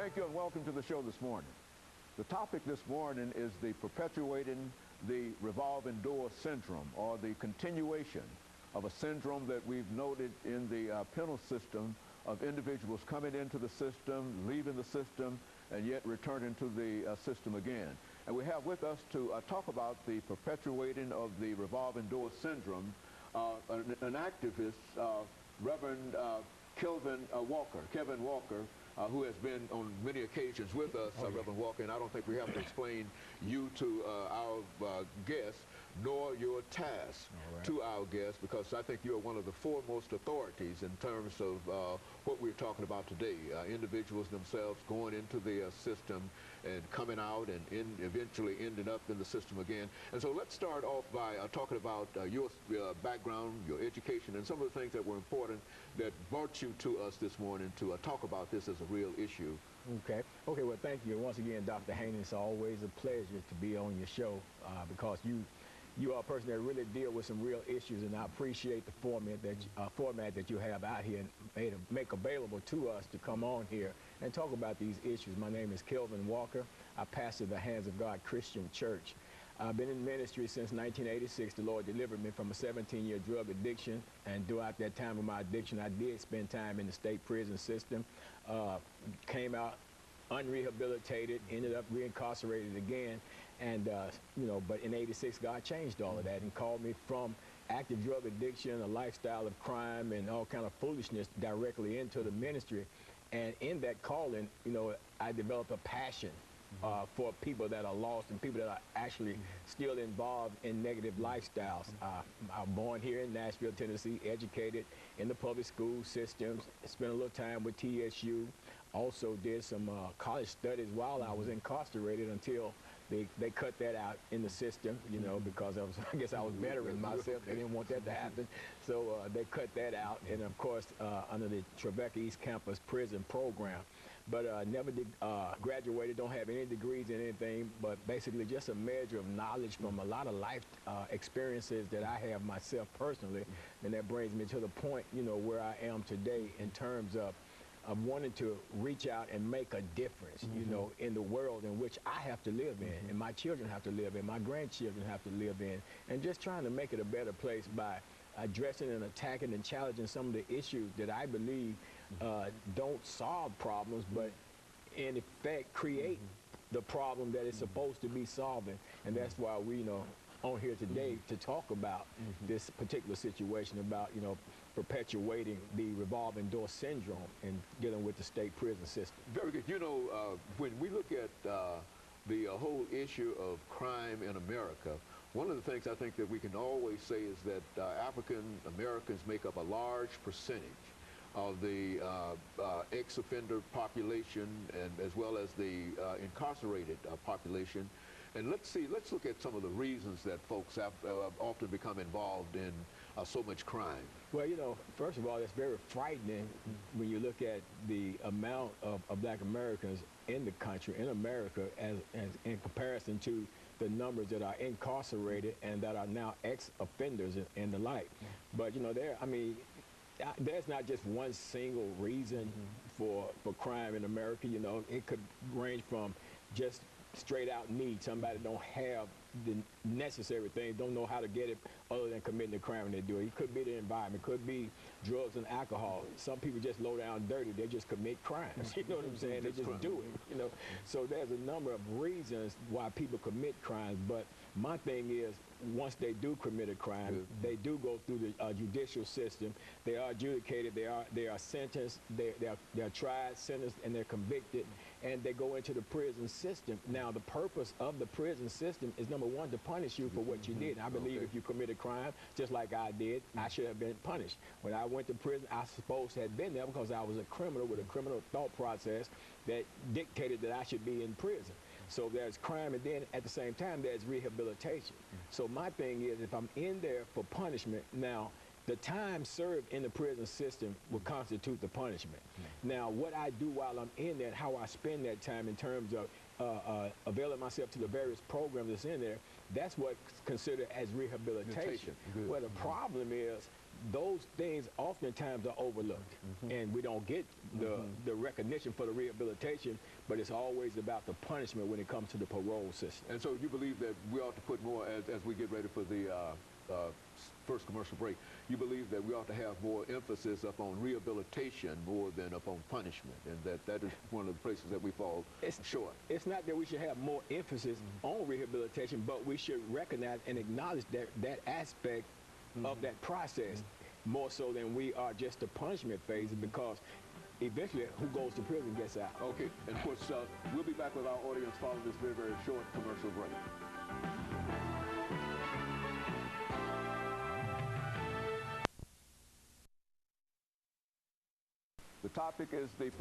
Thank you and welcome to the show this morning. The topic this morning is the perpetuating the revolving door syndrome, or the continuation of a syndrome that we've noted in the penal system of individuals coming into the system, leaving the system, and yet returning to the system again. And we have with us to talk about the perpetuating of the revolving door syndrome an activist, Reverend Kevin Walker, who has been on many occasions with us, Reverend Walker, and I don't think we have to explain you to our guests, nor your task to our guests, because I think you're one of the foremost authorities in terms of what we're talking about today. Individuals themselves going into the system and coming out and eventually ending up in the system again. And so let's start off by talking about your background, your education, and some of the things that were important that brought you to us this morning to talk about this as a real issue. Okay, well, thank you once again, Dr. Haney. It's always a pleasure to be on your show because you are a person that really deal with some real issues, and I appreciate the format that you have out here and make available to us to come on here and talk about these issues. My name is Kevin Walker. I pastor the Hands of God Christian Church. I've been in ministry since 1986. The Lord delivered me from a 17-year drug addiction, and throughout that time of my addiction, I did spend time in the state prison system, came out unrehabilitated, ended up reincarcerated again, and but in '86, God changed all of that and called me from active drug addiction, a lifestyle of crime, and all kind of foolishness directly into the ministry. And in that calling, I developed a passion for people that are lost and people that are actually still involved in negative lifestyles. I'm born here in Nashville, Tennessee, educated in the public school systems, spent a little time with TSU, also did some college studies while I was incarcerated until they cut that out in the system, because I guess I was bettering myself. They didn't want that to happen. So they cut that out, and of course, under the Tribeca East Campus prison program. But never did graduated, don't have any degrees in anything, but basically just a measure of knowledge from a lot of life experiences that I have myself personally. And that brings me to the point, where I am today in terms of wanting to reach out and make a difference, in the world in which I have to live in, and my children have to live in, my grandchildren have to live in, and just trying to make it a better place by addressing and attacking and challenging some of the issues that I believe don't solve problems, but in effect create the problem that it's supposed to be solving. And that's why we, on here today to talk about this particular situation, about, perpetuating the revolving door syndrome and dealing with the state prison system. Very good. When we look at the whole issue of crime in America, one of the things I think that we can always say is that African Americans make up a large percentage of the ex-offender population, and as well as the incarcerated population. And let's look at some of the reasons that folks have often become involved in so much crime. Well, first of all, it's very frightening when you look at the amount of Black Americans in the country, in America, as in comparison to the numbers that are incarcerated and that are now ex-offenders and the like. But, there's not just one single reason for crime in America. It could range from just straight out need. Somebody don't have the necessary things, don't know how to get it other than committing the crime when they do it. It could be the environment, could be drugs and alcohol. Some people just low down dirty, they just commit crimes. You know what I'm saying? They just do it, So there's a number of reasons why people commit crimes, but my thing is, once they do commit a crime, they do go through the judicial system. They are adjudicated, they are sentenced, they're tried, sentenced, and they're convicted, and they go into the prison system. Now, the purpose of the prison system is, number one, to punish you for what you did. And I believe if you commit a crime, just like I did, I should have been punished. When I went to prison, I supposed to have been there because I was a criminal with a criminal thought process that dictated that I should be in prison. So there's crime, and then at the same time, there's rehabilitation. So my thing is, if I'm in there for punishment, now, the time served in the prison system will constitute the punishment. Now, what I do while I'm in there, how I spend that time in terms of availing myself to the various programs that's in there, that's what's considered as rehabilitation. Good. Well, the problem is those things oftentimes are overlooked, and we don't get the recognition for the rehabilitation, but it's always about the punishment when it comes to the parole system. And so you believe that we ought to put more, as we get ready for the first commercial break, you believe that we ought to have more emphasis upon rehabilitation more than upon punishment, and that is one of the places that we fall short. It's not that we should have more emphasis on rehabilitation, but we should recognize and acknowledge that aspect of that process more so than we are just the punishment phase, because eventually who goes to prison gets out. Okay, and of course, we'll be back with our audience following this very, very short commercial break. The topic is the